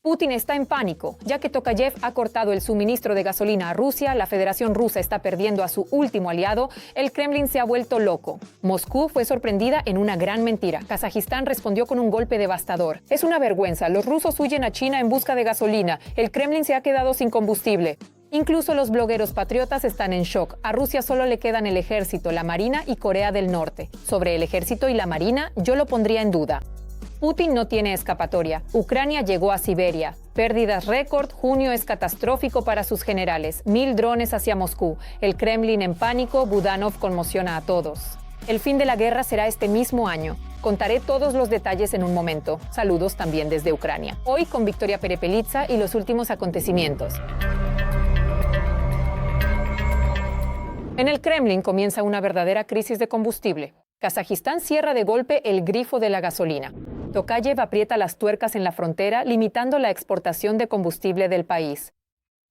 Putin está en pánico, ya que Tokayev ha cortado el suministro de gasolina a Rusia, la Federación Rusa está perdiendo a su último aliado, el Kremlin se ha vuelto loco. Moscú fue sorprendida en una gran mentira. Kazajistán respondió con un golpe devastador. Es una vergüenza, los rusos huyen a China en busca de gasolina, el Kremlin se ha quedado sin combustible. Incluso los blogueros patriotas están en shock. A Rusia solo le quedan el ejército, la marina y Corea del Norte. Sobre el ejército y la marina, yo lo pondría en duda. Putin no tiene escapatoria. Ucrania llegó a Siberia. Pérdidas récord, junio es catastrófico para sus generales. 1000 drones hacia Moscú. El Kremlin en pánico, Budanov conmociona a todos. El fin de la guerra será este mismo año. Contaré todos los detalles en un momento. Saludos también desde Ucrania. Hoy con Victoria Perepelitza y los últimos acontecimientos. En el Kremlin comienza una verdadera crisis de combustible. Kazajistán cierra de golpe el grifo de la gasolina. Tokayev aprieta las tuercas en la frontera, limitando la exportación de combustible del país.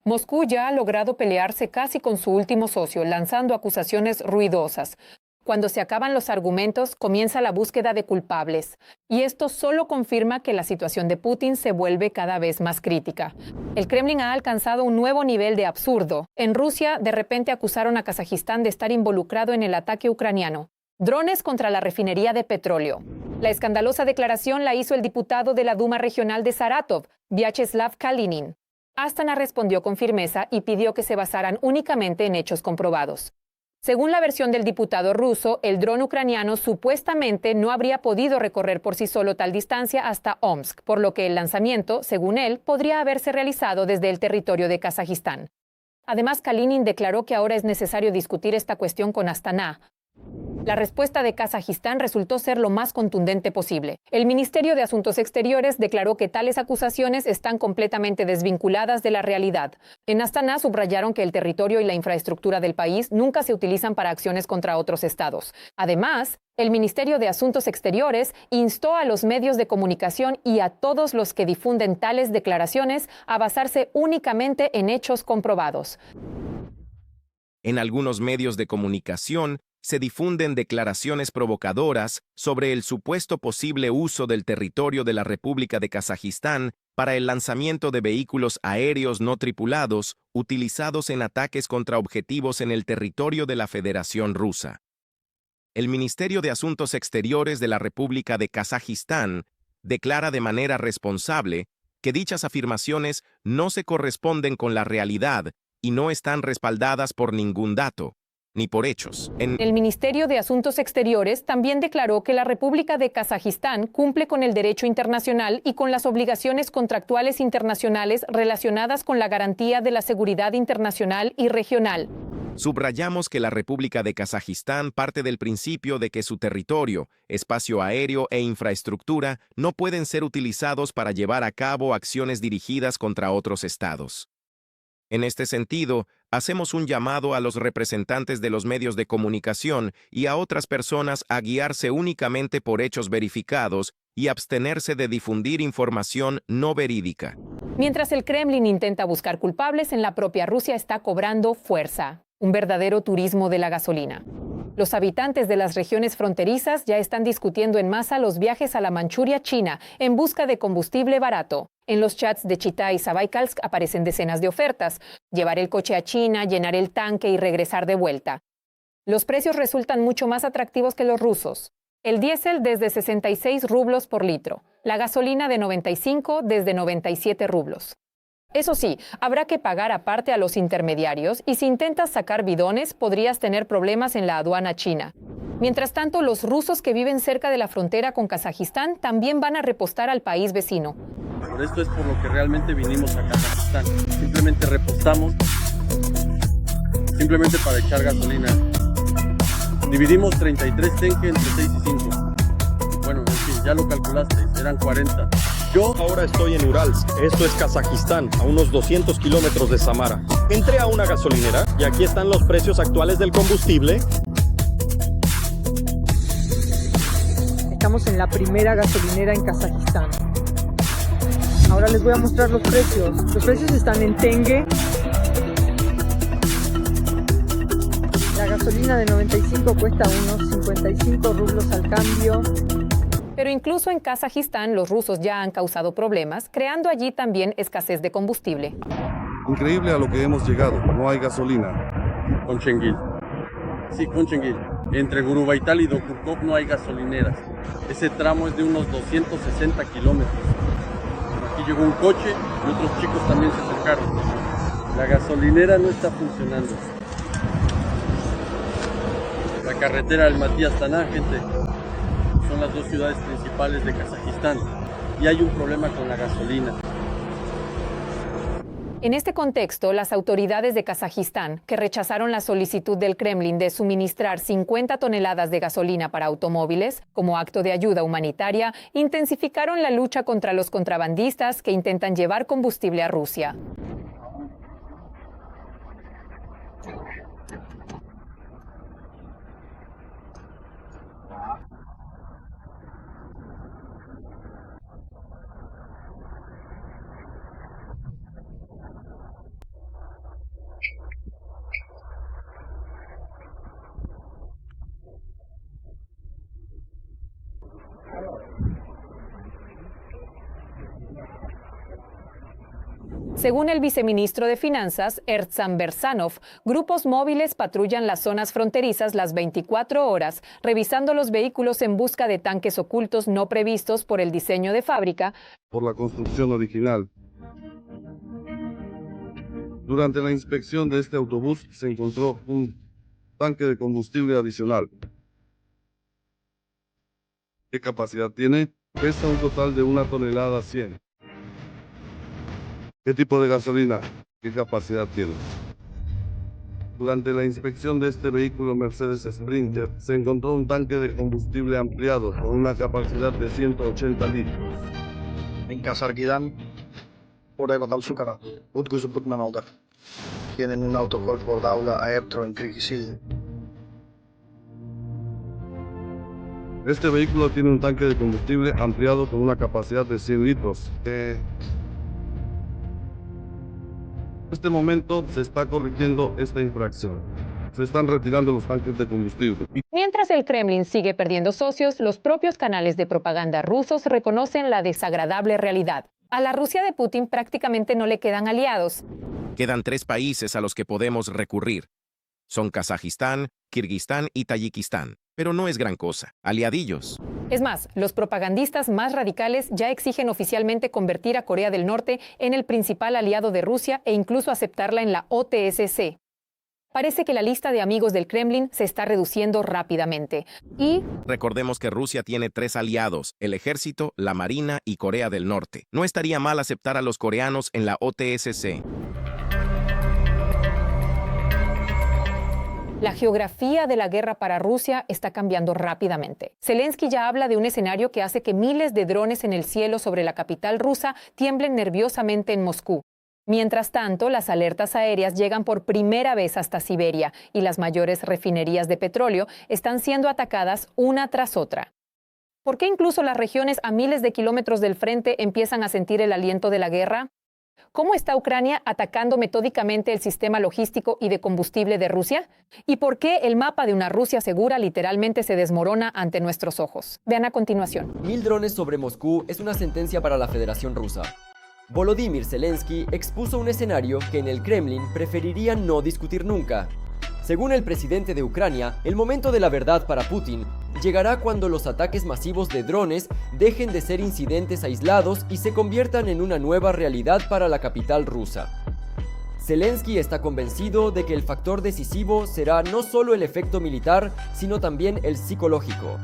Moscú ya ha logrado pelearse casi con su último socio, lanzando acusaciones ruidosas. Cuando se acaban los argumentos, comienza la búsqueda de culpables. Y esto solo confirma que la situación de Putin se vuelve cada vez más crítica. El Kremlin ha alcanzado un nuevo nivel de absurdo. En Rusia, de repente acusaron a Kazajistán de estar involucrado en el ataque ucraniano. Drones contra la refinería de petróleo. La escandalosa declaración la hizo el diputado de la Duma regional de Saratov, Vyacheslav Kalinin. Astana respondió con firmeza y pidió que se basaran únicamente en hechos comprobados. Según la versión del diputado ruso, el dron ucraniano supuestamente no habría podido recorrer por sí solo tal distancia hasta Omsk, por lo que el lanzamiento, según él, podría haberse realizado desde el territorio de Kazajistán. Además, Kalinin declaró que ahora es necesario discutir esta cuestión con Astana. La respuesta de Kazajistán resultó ser lo más contundente posible. El Ministerio de Asuntos Exteriores declaró que tales acusaciones están completamente desvinculadas de la realidad. En Astana subrayaron que el territorio y la infraestructura del país nunca se utilizan para acciones contra otros estados. Además, el Ministerio de Asuntos Exteriores instó a los medios de comunicación y a todos los que difunden tales declaraciones a basarse únicamente en hechos comprobados. En algunos medios de comunicación, se difunden declaraciones provocadoras sobre el supuesto posible uso del territorio de la República de Kazajistán para el lanzamiento de vehículos aéreos no tripulados utilizados en ataques contra objetivos en el territorio de la Federación Rusa. El Ministerio de Asuntos Exteriores de la República de Kazajistán declara de manera responsable que dichas afirmaciones no se corresponden con la realidad y no están respaldadas por ningún dato ni por hechos. El Ministerio de Asuntos Exteriores también declaró que la República de Kazajistán cumple con el derecho internacional y con las obligaciones contractuales internacionales relacionadas con la garantía de la seguridad internacional y regional. Subrayamos que la República de Kazajistán parte del principio de que su territorio, espacio aéreo e infraestructura no pueden ser utilizados para llevar a cabo acciones dirigidas contra otros estados. En este sentido, hacemos un llamado a los representantes de los medios de comunicación y a otras personas a guiarse únicamente por hechos verificados y abstenerse de difundir información no verídica. Mientras el Kremlin intenta buscar culpables, en la propia Rusia está cobrando fuerza. Un verdadero turismo de la gasolina. Los habitantes de las regiones fronterizas ya están discutiendo en masa los viajes a la Manchuria china en busca de combustible barato. En los chats de Chita y Zabaikalsk aparecen decenas de ofertas. Llevar el coche a China, llenar el tanque y regresar de vuelta. Los precios resultan mucho más atractivos que los rusos. El diésel desde 66 rublos por litro. La gasolina de 95 desde 97 rublos. Eso sí, habrá que pagar aparte a los intermediarios y si intentas sacar bidones podrías tener problemas en la aduana china. Mientras tanto, los rusos que viven cerca de la frontera con Kazajistán también van a repostar al país vecino. Por esto es por lo que realmente vinimos a Kazajistán. Simplemente repostamos, simplemente para echar gasolina. Dividimos 33 tenke entre 6 y 5. Bueno, en fin, ya lo calculaste, eran 40. Yo ahora estoy en Uralsk, esto es Kazajistán, a unos 200 kilómetros de Samara. Entré a una gasolinera y aquí están los precios actuales del combustible. Estamos en la primera gasolinera en Kazajistán. Ahora les voy a mostrar los precios. Los precios están en tenge. La gasolina de 95 cuesta unos 55 rublos al cambio. Pero incluso en Kazajistán los rusos ya han causado problemas, creando allí también escasez de combustible. Increíble a lo que hemos llegado, no hay gasolina. Konchengil. Sí, Konchengil. Entre Gurubaital y Dokurkov no hay gasolineras. Ese tramo es de unos 260 kilómetros. Aquí llegó un coche y otros chicos también se acercaron. La gasolinera no está funcionando. La carretera Almatí Astana, gente, son las dos ciudades principales de Kazajistán y hay un problema con la gasolina. En este contexto, las autoridades de Kazajistán, que rechazaron la solicitud del Kremlin de suministrar 50 toneladas de gasolina para automóviles como acto de ayuda humanitaria, intensificaron la lucha contra los contrabandistas que intentan llevar combustible a Rusia. Según el viceministro de Finanzas, Ertsan Bersanov, grupos móviles patrullan las zonas fronterizas las 24 horas, revisando los vehículos en busca de tanques ocultos no previstos por el diseño de fábrica. Por la construcción original. Durante la inspección de este autobús se encontró un tanque de combustible adicional. ¿Qué capacidad tiene? Pesa un total de 1 tonelada 100. ¿Qué tipo de gasolina? ¿Qué capacidad tiene? Durante la inspección de este vehículo Mercedes Sprinter, se encontró un tanque de combustible ampliado con una capacidad de 180 litros. Kazajistán, oraya bakalım su kadar. Utkuzu Putman oldu. Tienen un autogol por Dauga a Ertro en Kirgizilia. Este vehículo tiene un tanque de combustible ampliado con una capacidad de 100 litros. En este momento se está corrigiendo esta infracción. Se están retirando los tanques de combustible. Mientras el Kremlin sigue perdiendo socios, los propios canales de propaganda rusos reconocen la desagradable realidad. A la Rusia de Putin prácticamente no le quedan aliados. Quedan 3 países a los que podemos recurrir. Son Kazajistán, Kirguistán y Tayikistán. Pero no es gran cosa. Aliadillos. Es más, los propagandistas más radicales ya exigen oficialmente convertir a Corea del Norte en el principal aliado de Rusia e incluso aceptarla en la OTSC. Parece que la lista de amigos del Kremlin se está reduciendo rápidamente. Y recordemos que Rusia tiene 3 aliados, el ejército, la marina y Corea del Norte. No estaría mal aceptar a los coreanos en la OTSC. La geografía de la guerra para Rusia está cambiando rápidamente. Zelensky ya habla de un escenario que hace que miles de drones en el cielo sobre la capital rusa tiemblen nerviosamente en Moscú. Mientras tanto, las alertas aéreas llegan por primera vez hasta Siberia y las mayores refinerías de petróleo están siendo atacadas una tras otra. ¿Por qué incluso las regiones a miles de kilómetros del frente empiezan a sentir el aliento de la guerra? ¿Cómo está Ucrania atacando metódicamente el sistema logístico y de combustible de Rusia? ¿Y por qué el mapa de una Rusia segura literalmente se desmorona ante nuestros ojos? Vean a continuación. 1000 drones sobre Moscú es una sentencia para la Federación Rusa. Volodymyr Zelensky expuso un escenario que en el Kremlin preferirían no discutir nunca. Según el presidente de Ucrania, el momento de la verdad para Putin llegará cuando los ataques masivos de drones dejen de ser incidentes aislados y se conviertan en una nueva realidad para la capital rusa. Zelensky está convencido de que el factor decisivo será no solo el efecto militar, sino también el psicológico.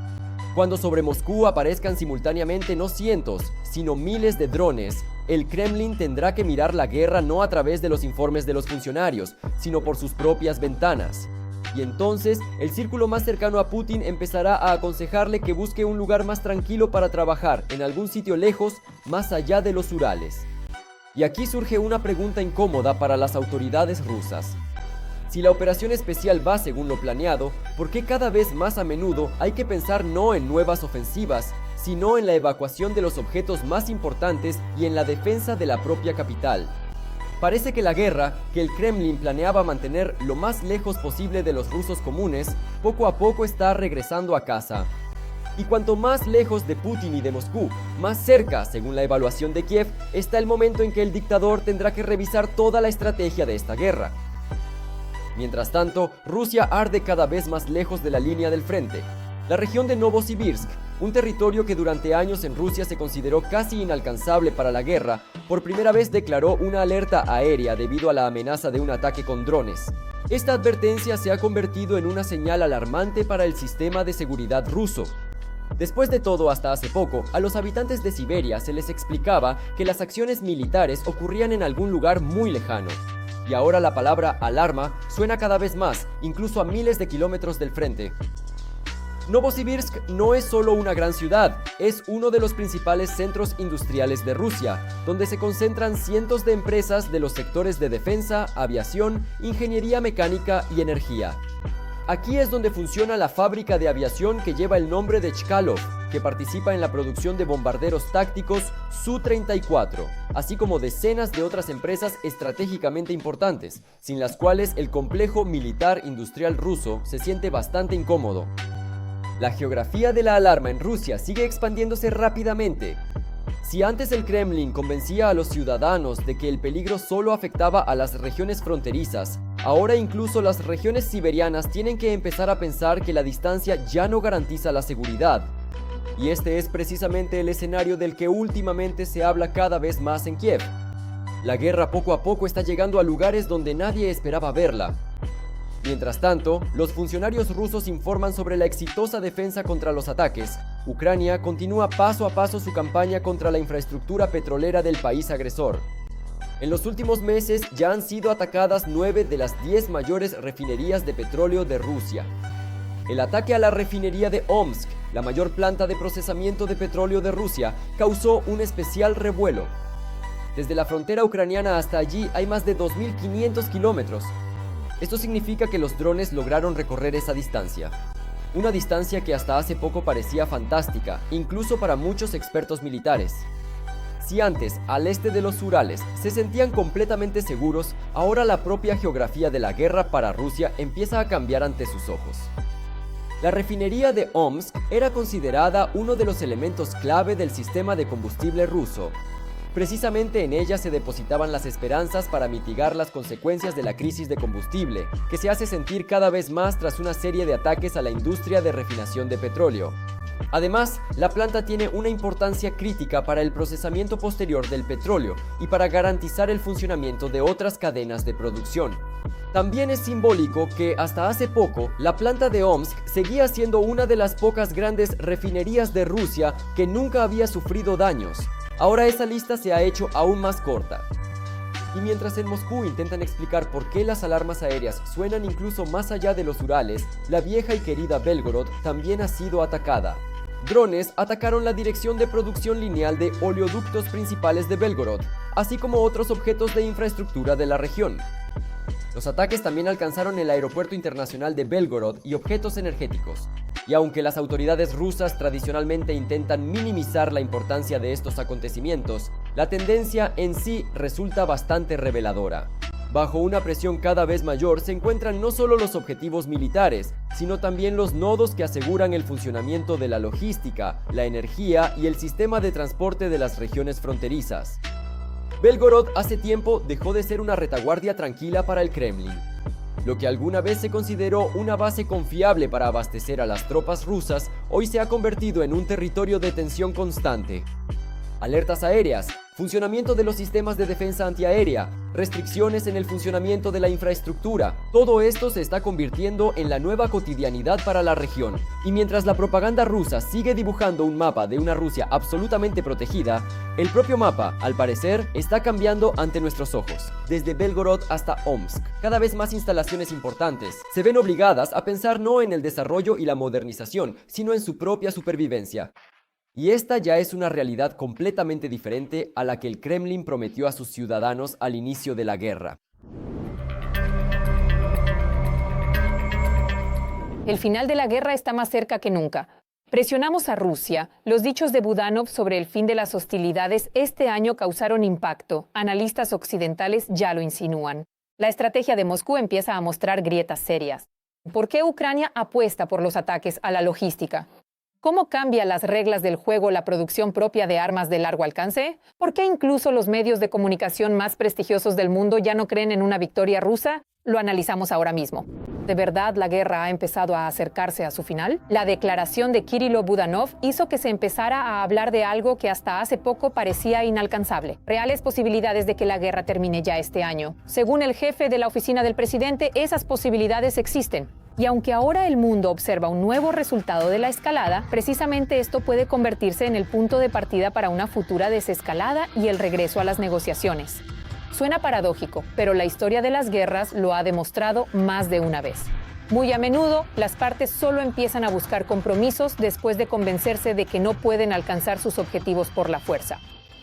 Cuando sobre Moscú aparezcan simultáneamente no cientos, sino miles de drones, el Kremlin tendrá que mirar la guerra no a través de los informes de los funcionarios, sino por sus propias ventanas. Y entonces, el círculo más cercano a Putin empezará a aconsejarle que busque un lugar más tranquilo para trabajar, en algún sitio lejos, más allá de los Urales. Y aquí surge una pregunta incómoda para las autoridades rusas. Si la operación especial va según lo planeado, ¿por qué cada vez más a menudo hay que pensar no en nuevas ofensivas, sino en la evacuación de los objetos más importantes y en la defensa de la propia capital? Parece que la guerra, que el Kremlin planeaba mantener lo más lejos posible de los rusos comunes, poco a poco está regresando a casa. Y cuanto más lejos de Putin y de Moscú, más cerca, según la evaluación de Kiev, está el momento en que el dictador tendrá que revisar toda la estrategia de esta guerra. Mientras tanto, Rusia arde cada vez más lejos de la línea del frente. La región de Novosibirsk, un territorio que durante años en Rusia se consideró casi inalcanzable para la guerra, por primera vez declaró una alerta aérea debido a la amenaza de un ataque con drones. Esta advertencia se ha convertido en una señal alarmante para el sistema de seguridad ruso. Después de todo, hasta hace poco, a los habitantes de Siberia se les explicaba que las acciones militares ocurrían en algún lugar muy lejano. Y ahora la palabra alarma suena cada vez más, incluso a miles de kilómetros del frente. Novosibirsk no es solo una gran ciudad, es uno de los principales centros industriales de Rusia, donde se concentran cientos de empresas de los sectores de defensa, aviación, ingeniería mecánica y energía. Aquí es donde funciona la fábrica de aviación que lleva el nombre de Chkalov, que participa en la producción de bombarderos tácticos Su-34, así como decenas de otras empresas estratégicamente importantes, sin las cuales el complejo militar industrial ruso se siente bastante incómodo. La geografía de la alarma en Rusia sigue expandiéndose rápidamente. Si antes el Kremlin convencía a los ciudadanos de que el peligro solo afectaba a las regiones fronterizas, ahora incluso las regiones siberianas tienen que empezar a pensar que la distancia ya no garantiza la seguridad. Y este es precisamente el escenario del que últimamente se habla cada vez más en Kiev. La guerra poco a poco está llegando a lugares donde nadie esperaba verla. Mientras tanto, los funcionarios rusos informan sobre la exitosa defensa contra los ataques. Ucrania continúa paso a paso su campaña contra la infraestructura petrolera del país agresor. En los últimos meses ya han sido atacadas 9 de las 10 mayores refinerías de petróleo de Rusia. El ataque a la refinería de Omsk, la mayor planta de procesamiento de petróleo de Rusia, causó un especial revuelo. Desde la frontera ucraniana hasta allí hay más de 2.500 kilómetros. Esto significa que los drones lograron recorrer esa distancia. Una distancia que hasta hace poco parecía fantástica, incluso para muchos expertos militares. Si antes, al este de los Urales, se sentían completamente seguros, ahora la propia geografía de la guerra para Rusia empieza a cambiar ante sus ojos. La refinería de Omsk era considerada uno de los elementos clave del sistema de combustible ruso. Precisamente en ella se depositaban las esperanzas para mitigar las consecuencias de la crisis de combustible, que se hace sentir cada vez más tras una serie de ataques a la industria de refinación de petróleo. Además, la planta tiene una importancia crítica para el procesamiento posterior del petróleo y para garantizar el funcionamiento de otras cadenas de producción. También es simbólico que hasta hace poco la planta de Omsk seguía siendo una de las pocas grandes refinerías de Rusia que nunca había sufrido daños. Ahora esa lista se ha hecho aún más corta. Y mientras en Moscú intentan explicar por qué las alarmas aéreas suenan incluso más allá de los Urales, la vieja y querida Belgorod también ha sido atacada. Drones atacaron la dirección de producción lineal de oleoductos principales de Belgorod, así como otros objetos de infraestructura de la región. Los ataques también alcanzaron el aeropuerto internacional de Belgorod y objetos energéticos. Y aunque las autoridades rusas tradicionalmente intentan minimizar la importancia de estos acontecimientos, la tendencia en sí resulta bastante reveladora. Bajo una presión cada vez mayor se encuentran no solo los objetivos militares, sino también los nodos que aseguran el funcionamiento de la logística, la energía y el sistema de transporte de las regiones fronterizas. Belgorod hace tiempo dejó de ser una retaguardia tranquila para el Kremlin. Lo que alguna vez se consideró una base confiable para abastecer a las tropas rusas, hoy se ha convertido en un territorio de tensión constante. Alertas aéreas, funcionamiento de los sistemas de defensa antiaérea, restricciones en el funcionamiento de la infraestructura, todo esto se está convirtiendo en la nueva cotidianidad para la región. Y mientras la propaganda rusa sigue dibujando un mapa de una Rusia absolutamente protegida, el propio mapa, al parecer, está cambiando ante nuestros ojos. Desde Belgorod hasta Omsk, cada vez más instalaciones importantes se ven obligadas a pensar no en el desarrollo y la modernización, sino en su propia supervivencia. Y esta ya es una realidad completamente diferente a la que el Kremlin prometió a sus ciudadanos al inicio de la guerra. El final de la guerra está más cerca que nunca. Presionamos a Rusia. Los dichos de Budanov sobre el fin de las hostilidades este año causaron impacto. Analistas occidentales ya lo insinúan. La estrategia de Moscú empieza a mostrar grietas serias. ¿Por qué Ucrania apuesta por los ataques a la logística? ¿Cómo cambia las reglas del juego la producción propia de armas de largo alcance? ¿Por qué incluso los medios de comunicación más prestigiosos del mundo ya no creen en una victoria rusa? Lo analizamos ahora mismo. ¿De verdad la guerra ha empezado a acercarse a su final? La declaración de Kirilo Budanov hizo que se empezara a hablar de algo que hasta hace poco parecía inalcanzable. Reales posibilidades de que la guerra termine ya este año. Según el jefe de la oficina del presidente, esas posibilidades existen. Y aunque ahora el mundo observa un nuevo resultado de la escalada, precisamente esto puede convertirse en el punto de partida para una futura desescalada y el regreso a las negociaciones. Suena paradójico, pero la historia de las guerras lo ha demostrado más de una vez. Muy a menudo, las partes solo empiezan a buscar compromisos después de convencerse de que no pueden alcanzar sus objetivos por la fuerza.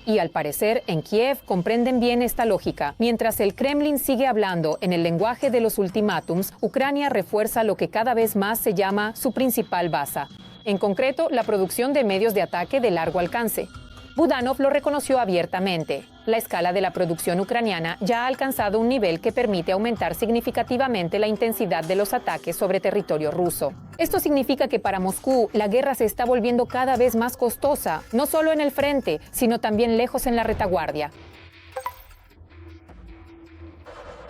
Y al parecer, en Kiev comprenden bien esta lógica. Mientras el Kremlin sigue hablando en el lenguaje de los ultimátums, Ucrania refuerza lo que cada vez más se llama su principal base. En concreto, la producción de medios de ataque de largo alcance. Budanov lo reconoció abiertamente. La escala de la producción ucraniana ya ha alcanzado un nivel que permite aumentar significativamente la intensidad de los ataques sobre territorio ruso. Esto significa que para Moscú la guerra se está volviendo cada vez más costosa, no solo en el frente, sino también lejos en la retaguardia.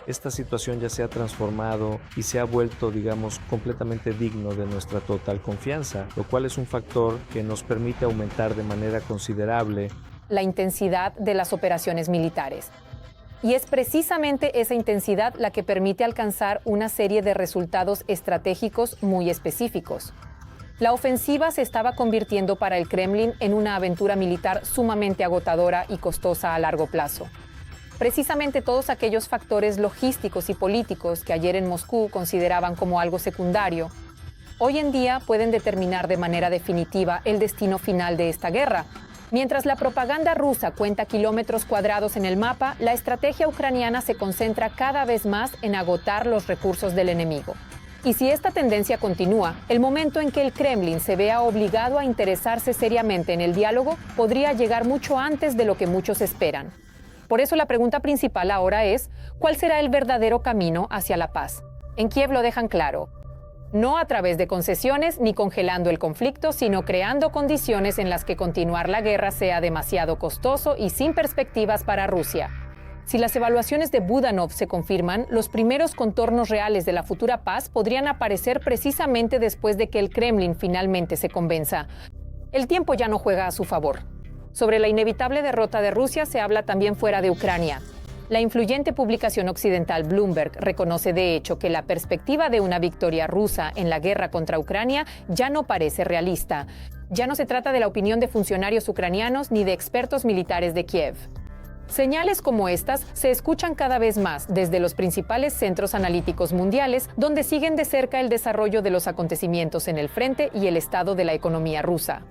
Esta situación ya se ha transformado y se ha vuelto, digamos, completamente digno de nuestra total confianza, lo cual es un factor que nos permite aumentar de manera considerable la intensidad de las operaciones militares. Y es precisamente esa intensidad la que permite alcanzar una serie de resultados estratégicos muy específicos. La ofensiva se estaba convirtiendo para el Kremlin en una aventura militar sumamente agotadora y costosa a largo plazo. Precisamente todos aquellos factores logísticos y políticos que ayer en Moscú consideraban como algo secundario, hoy en día pueden determinar de manera definitiva el destino final de esta guerra. Mientras la propaganda rusa cuenta kilómetros cuadrados en el mapa, la estrategia ucraniana se concentra cada vez más en agotar los recursos del enemigo. Y si esta tendencia continúa, el momento en que el Kremlin se vea obligado a interesarse seriamente en el diálogo podría llegar mucho antes de lo que muchos esperan. Por eso la pregunta principal ahora es, ¿cuál será el verdadero camino hacia la paz? En Kiev lo dejan claro. No a través de concesiones ni congelando el conflicto, sino creando condiciones en las que continuar la guerra sea demasiado costoso y sin perspectivas para Rusia. Si las evaluaciones de Budanov se confirman, los primeros contornos reales de la futura paz podrían aparecer precisamente después de que el Kremlin finalmente se convenza. El tiempo ya no juega a su favor. Sobre la inevitable derrota de Rusia se habla también fuera de Ucrania. La influyente publicación occidental Bloomberg reconoce de hecho que la perspectiva de una victoria rusa en la guerra contra Ucrania ya no parece realista. Ya no se trata de la opinión de funcionarios ucranianos ni de expertos militares de Kiev. Señales como estas se escuchan cada vez más desde los principales centros analíticos mundiales, donde siguen de cerca el desarrollo de los acontecimientos en el frente y el estado de la economía rusa.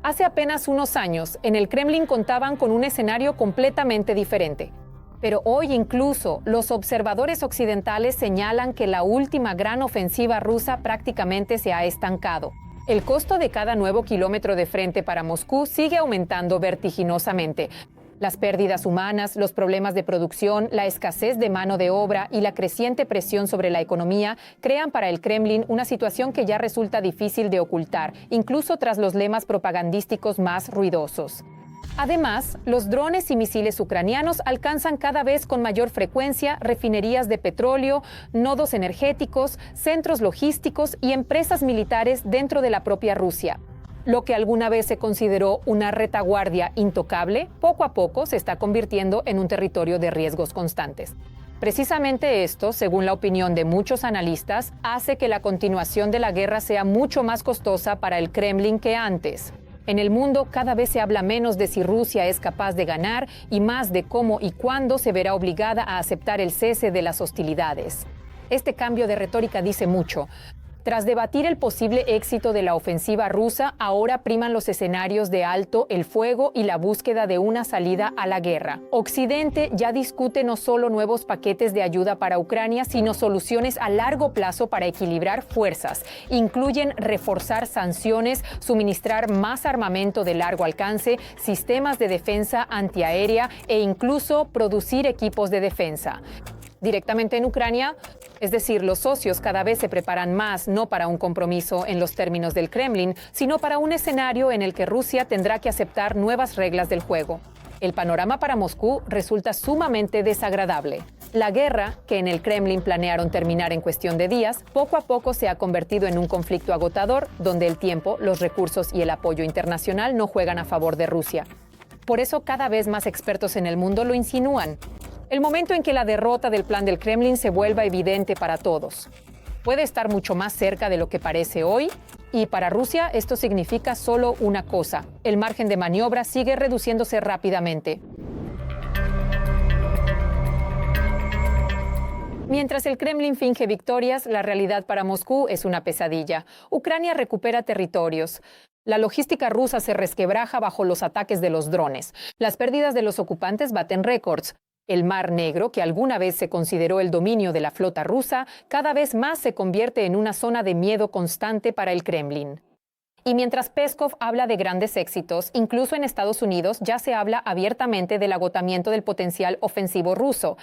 Hace apenas unos años, en el Kremlin contaban con un escenario completamente diferente. Pero hoy incluso los observadores occidentales señalan que la última gran ofensiva rusa prácticamente se ha estancado. El costo de cada nuevo kilómetro de frente para Moscú sigue aumentando vertiginosamente. Las pérdidas humanas, los problemas de producción, la escasez de mano de obra y la creciente presión sobre la economía crean para el Kremlin una situación que ya resulta difícil de ocultar, incluso tras los lemas propagandísticos más ruidosos. Además, los drones y misiles ucranianos alcanzan cada vez con mayor frecuencia refinerías de petróleo, nodos energéticos, centros logísticos y empresas militares dentro de la propia Rusia. Lo que alguna vez se consideró una retaguardia intocable, poco a poco se está convirtiendo en un territorio de riesgos constantes. Precisamente esto, según la opinión de muchos analistas, hace que la continuación de la guerra sea mucho más costosa para el Kremlin que antes. En el mundo cada vez se habla menos de si Rusia es capaz de ganar y más de cómo y cuándo se verá obligada a aceptar el cese de las hostilidades. Este cambio de retórica dice mucho. Tras debatir el posible éxito de la ofensiva rusa, ahora priman los escenarios de alto el fuego y la búsqueda de una salida a la guerra. Occidente ya discute no solo nuevos paquetes de ayuda para Ucrania, sino soluciones a largo plazo para equilibrar fuerzas. Incluyen reforzar sanciones, suministrar más armamento de largo alcance, sistemas de defensa antiaérea e incluso producir equipos de defensa. Directamente en Ucrania, Es decir, los socios cada vez se preparan más no para un compromiso en los términos del Kremlin, sino para un escenario en el que Rusia tendrá que aceptar nuevas reglas del juego. El panorama para Moscú resulta sumamente desagradable. La guerra, que en el Kremlin planearon terminar en cuestión de días, poco a poco se ha convertido en un conflicto agotador, donde el tiempo, los recursos y el apoyo internacional no juegan a favor de Rusia. Por eso cada vez más expertos en el mundo lo insinúan. El momento en que la derrota del plan del Kremlin se vuelva evidente para todos. Puede estar mucho más cerca de lo que parece hoy, y para Rusia esto significa solo una cosa: el margen de maniobra sigue reduciéndose rápidamente. Mientras el Kremlin finge victorias, la realidad para Moscú es una pesadilla. Ucrania recupera territorios. La logística rusa se resquebraja bajo los ataques de los drones. Las pérdidas de los ocupantes baten récords. El Mar Negro, que alguna vez se consideró el dominio de la flota rusa, cada vez más se convierte en una zona de miedo constante para el Kremlin. Y mientras Peskov habla de grandes éxitos, incluso en Estados Unidos ya se habla abiertamente del agotamiento del potencial ofensivo ruso.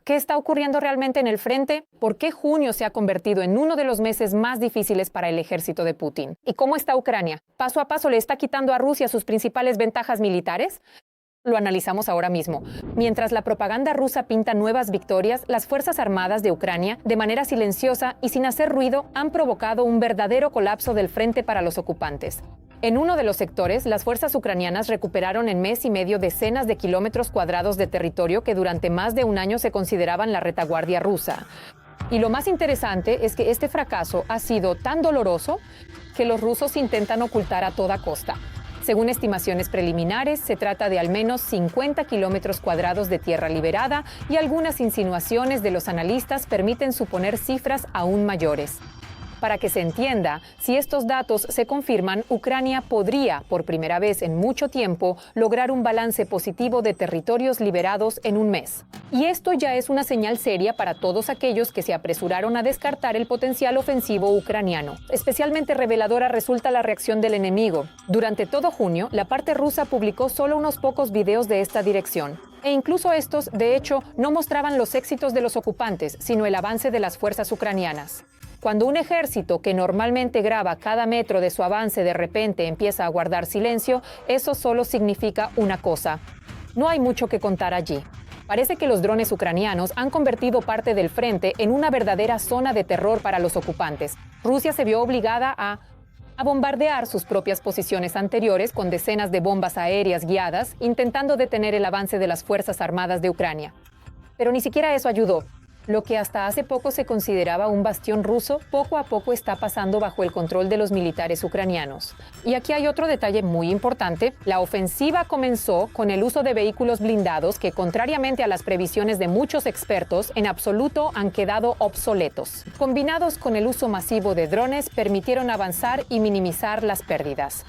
¿Qué está ocurriendo realmente en el frente? ¿Por qué junio se ha convertido en uno de los meses más difíciles para el ejército de Putin? ¿Y cómo está Ucrania? ¿Paso a paso le está quitando a Rusia sus principales ventajas militares? Lo analizamos ahora mismo. Mientras la propaganda rusa pinta nuevas victorias, las Fuerzas Armadas de Ucrania, de manera silenciosa y sin hacer ruido, han provocado un verdadero colapso del frente para los ocupantes. En uno de los sectores, las fuerzas ucranianas recuperaron en mes y medio decenas de kilómetros cuadrados de territorio que durante más de un año se consideraban la retaguardia rusa. Y lo más interesante es que este fracaso ha sido tan doloroso que los rusos intentan ocultar a toda costa. Según estimaciones preliminares, se trata de al menos 50 kilómetros cuadrados de tierra liberada y algunas insinuaciones de los analistas permiten suponer cifras aún mayores. Para que se entienda, si estos datos se confirman, Ucrania podría, por primera vez en mucho tiempo, lograr un balance positivo de territorios liberados en un mes. Y esto ya es una señal seria para todos aquellos que se apresuraron a descartar el potencial ofensivo ucraniano. Especialmente reveladora resulta la reacción del enemigo. Durante todo junio, la parte rusa publicó solo unos pocos videos de esta dirección. E incluso estos, de hecho, no mostraban los éxitos de los ocupantes, sino el avance de las fuerzas ucranianas. Cuando un ejército que normalmente graba cada metro de su avance de repente empieza a guardar silencio, eso solo significa una cosa: no hay mucho que contar allí. Parece que los drones ucranianos han convertido parte del frente en una verdadera zona de terror para los ocupantes. Rusia se vio obligada a bombardear sus propias posiciones anteriores con decenas de bombas aéreas guiadas, intentando detener el avance de las Fuerzas Armadas de Ucrania. Pero ni siquiera eso ayudó. Lo que hasta hace poco se consideraba un bastión ruso, poco a poco está pasando bajo el control de los militares ucranianos. Y aquí hay otro detalle muy importante. La ofensiva comenzó con el uso de vehículos blindados que, contrariamente a las previsiones de muchos expertos, en absoluto han quedado obsoletos. Combinados con el uso masivo de drones, permitieron avanzar y minimizar las pérdidas.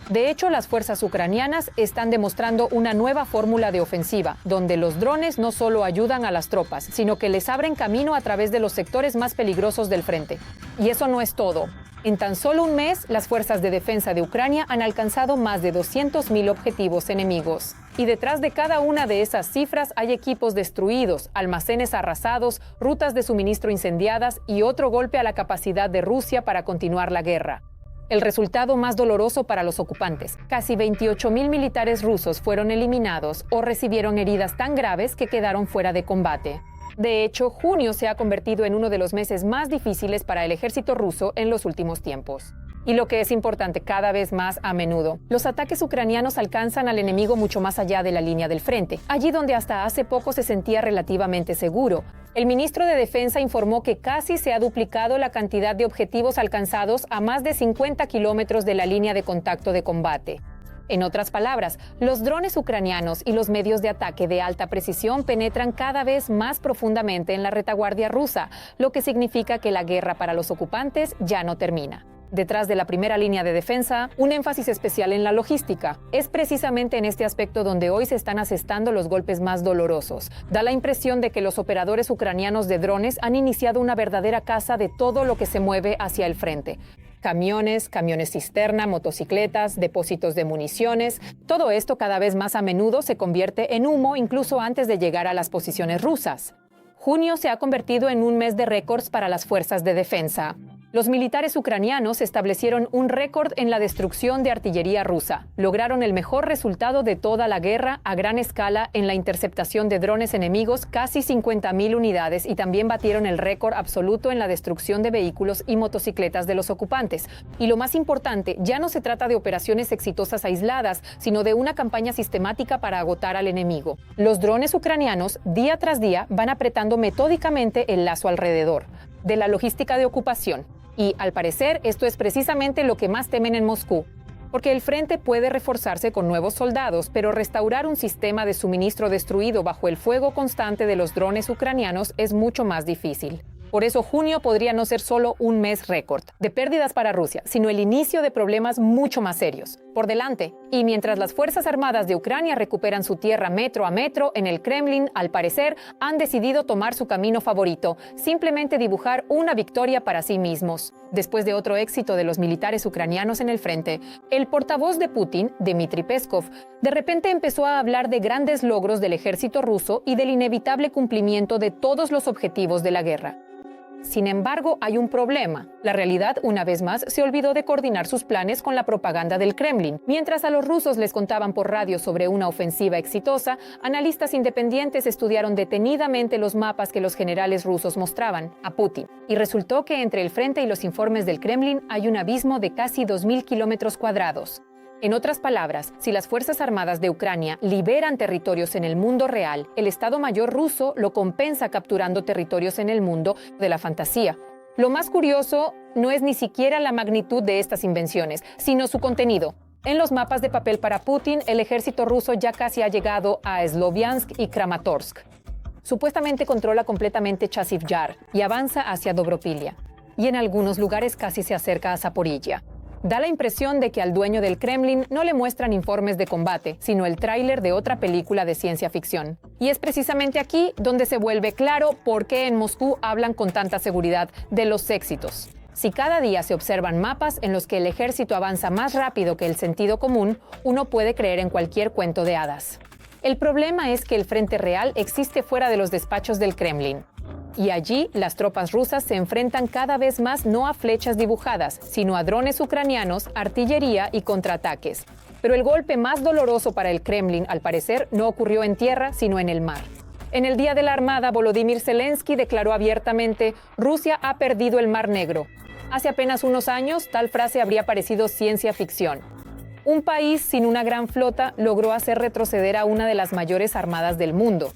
De hecho, las fuerzas ucranianas están demostrando una nueva fórmula de ofensiva, donde los drones no solo ayudan a las tropas, sino que les abren camino a través de los sectores más peligrosos del frente. Y eso no es todo. En tan solo un mes, las fuerzas de defensa de Ucrania han alcanzado más de 200.000 objetivos enemigos. Y detrás de cada una de esas cifras hay equipos destruidos, almacenes arrasados, rutas de suministro incendiadas y otro golpe a la capacidad de Rusia para continuar la guerra. El resultado más doloroso para los ocupantes: casi 28.000 militares rusos fueron eliminados o recibieron heridas tan graves que quedaron fuera de combate. De hecho, junio se ha convertido en uno de los meses más difíciles para el ejército ruso en los últimos tiempos. Y lo que es importante, cada vez más a menudo, los ataques ucranianos alcanzan al enemigo mucho más allá de la línea del frente, allí donde hasta hace poco se sentía relativamente seguro. El ministro de Defensa informó que casi se ha duplicado la cantidad de objetivos alcanzados a más de 50 kilómetros de la línea de contacto de combate. En otras palabras, los drones ucranianos y los medios de ataque de alta precisión penetran cada vez más profundamente en la retaguardia rusa, lo que significa que la guerra para los ocupantes ya no termina. Detrás de la primera línea de defensa, un énfasis especial en la logística. Es precisamente en este aspecto donde hoy se están asestando los golpes más dolorosos. Da la impresión de que los operadores ucranianos de drones han iniciado una verdadera caza de todo lo que se mueve hacia el frente. Camiones cisterna, motocicletas, depósitos de municiones. Todo esto cada vez más a menudo se convierte en humo incluso antes de llegar a las posiciones rusas. junio se ha convertido en un mes de récords para las fuerzas de defensa. Los militares ucranianos establecieron un récord en la destrucción de artillería rusa. Lograron el mejor resultado de toda la guerra a gran escala en la interceptación de drones enemigos, casi 50.000 unidades, y también batieron el récord absoluto en la destrucción de vehículos y motocicletas de los ocupantes. Y lo más importante, ya no se trata de operaciones exitosas aisladas, sino de una campaña sistemática para agotar al enemigo. Los drones ucranianos, día tras día, van apretando metódicamente el lazo alrededor de la logística de ocupación. Y, al parecer, esto es precisamente lo que más temen en Moscú, porque el frente puede reforzarse con nuevos soldados, pero restaurar un sistema de suministro destruido bajo el fuego constante de los drones ucranianos es mucho más difícil. Por eso junio podría no ser solo un mes récord de pérdidas para Rusia, sino el inicio de problemas mucho más serios por delante. Y mientras las Fuerzas Armadas de Ucrania recuperan su tierra metro a metro, en el Kremlin, al parecer, han decidido tomar su camino favorito, simplemente dibujar una victoria para sí mismos. Después de otro éxito de los militares ucranianos en el frente, el portavoz de Putin, Dmitry Peskov, de repente empezó a hablar de grandes logros del ejército ruso y del inevitable cumplimiento de todos los objetivos de la guerra. Sin embargo, hay un problema. La realidad, una vez más, se olvidó de coordinar sus planes con la propaganda del Kremlin. Mientras a los rusos les contaban por radio sobre una ofensiva exitosa, analistas independientes estudiaron detenidamente los mapas que los generales rusos mostraban a Putin. Y resultó que entre el frente y los informes del Kremlin hay un abismo de casi 2.000 kilómetros cuadrados. En otras palabras, si las Fuerzas Armadas de Ucrania liberan territorios en el mundo real, el Estado Mayor ruso lo compensa capturando territorios en el mundo de la fantasía. Lo más curioso no es ni siquiera la magnitud de estas invenciones, sino su contenido. En los mapas de papel para Putin, el ejército ruso ya casi ha llegado a Sloviansk y Kramatorsk. Supuestamente controla completamente Chasiv Yar y avanza hacia Dobropilia. Y en algunos lugares casi se acerca a Zaporilla. Da la impresión de que al dueño del Kremlin no le muestran informes de combate, sino el tráiler de otra película de ciencia ficción. Y es precisamente aquí donde se vuelve claro por qué en Moscú hablan con tanta seguridad de los éxitos. Si cada día se observan mapas en los que el ejército avanza más rápido que el sentido común, uno puede creer en cualquier cuento de hadas. El problema es que el frente real existe fuera de los despachos del Kremlin. Y allí las tropas rusas se enfrentan cada vez más no a flechas dibujadas, sino a drones ucranianos, artillería y contraataques. Pero el golpe más doloroso para el Kremlin, al parecer, no ocurrió en tierra, sino en el mar. En el Día de la Armada, Volodymyr Zelensky declaró abiertamente: Rusia ha perdido el Mar Negro. Hace apenas unos años, tal frase habría parecido ciencia ficción. Un país sin una gran flota logró hacer retroceder a una de las mayores armadas del mundo.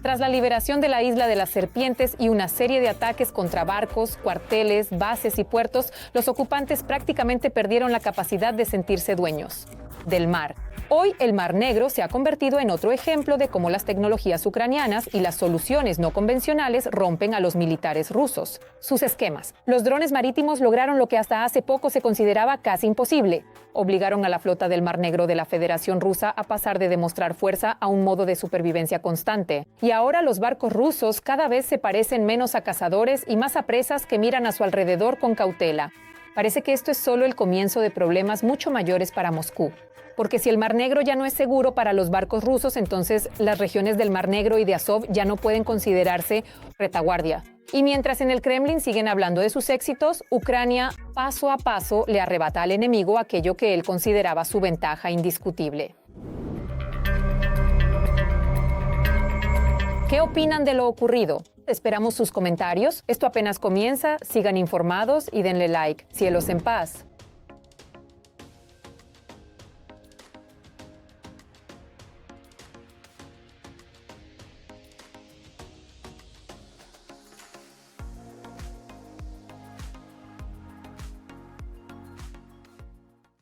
Tras la liberación de la Isla de las Serpientes y una serie de ataques contra barcos, cuarteles, bases y puertos, los ocupantes prácticamente perdieron la capacidad de sentirse dueños del mar. Hoy el Mar Negro se ha convertido en otro ejemplo de cómo las tecnologías ucranianas y las soluciones no convencionales rompen a los militares rusos. Sus esquemas. Los drones marítimos lograron lo que hasta hace poco se consideraba casi imposible. Obligaron a la flota del Mar Negro de la Federación Rusa a pasar de demostrar fuerza a un modo de supervivencia constante. Y ahora los barcos rusos cada vez se parecen menos a cazadores y más a presas que miran a su alrededor con cautela. Parece que esto es solo el comienzo de problemas mucho mayores para Moscú. Porque si el Mar Negro ya no es seguro para los barcos rusos, entonces las regiones del Mar Negro y de Azov ya no pueden considerarse retaguardia. Y mientras en el Kremlin siguen hablando de sus éxitos, Ucrania paso a paso le arrebata al enemigo aquello que él consideraba su ventaja indiscutible. ¿Qué opinan de lo ocurrido? Esperamos sus comentarios. Esto apenas comienza. Sigan informados y denle like. Cielos en paz.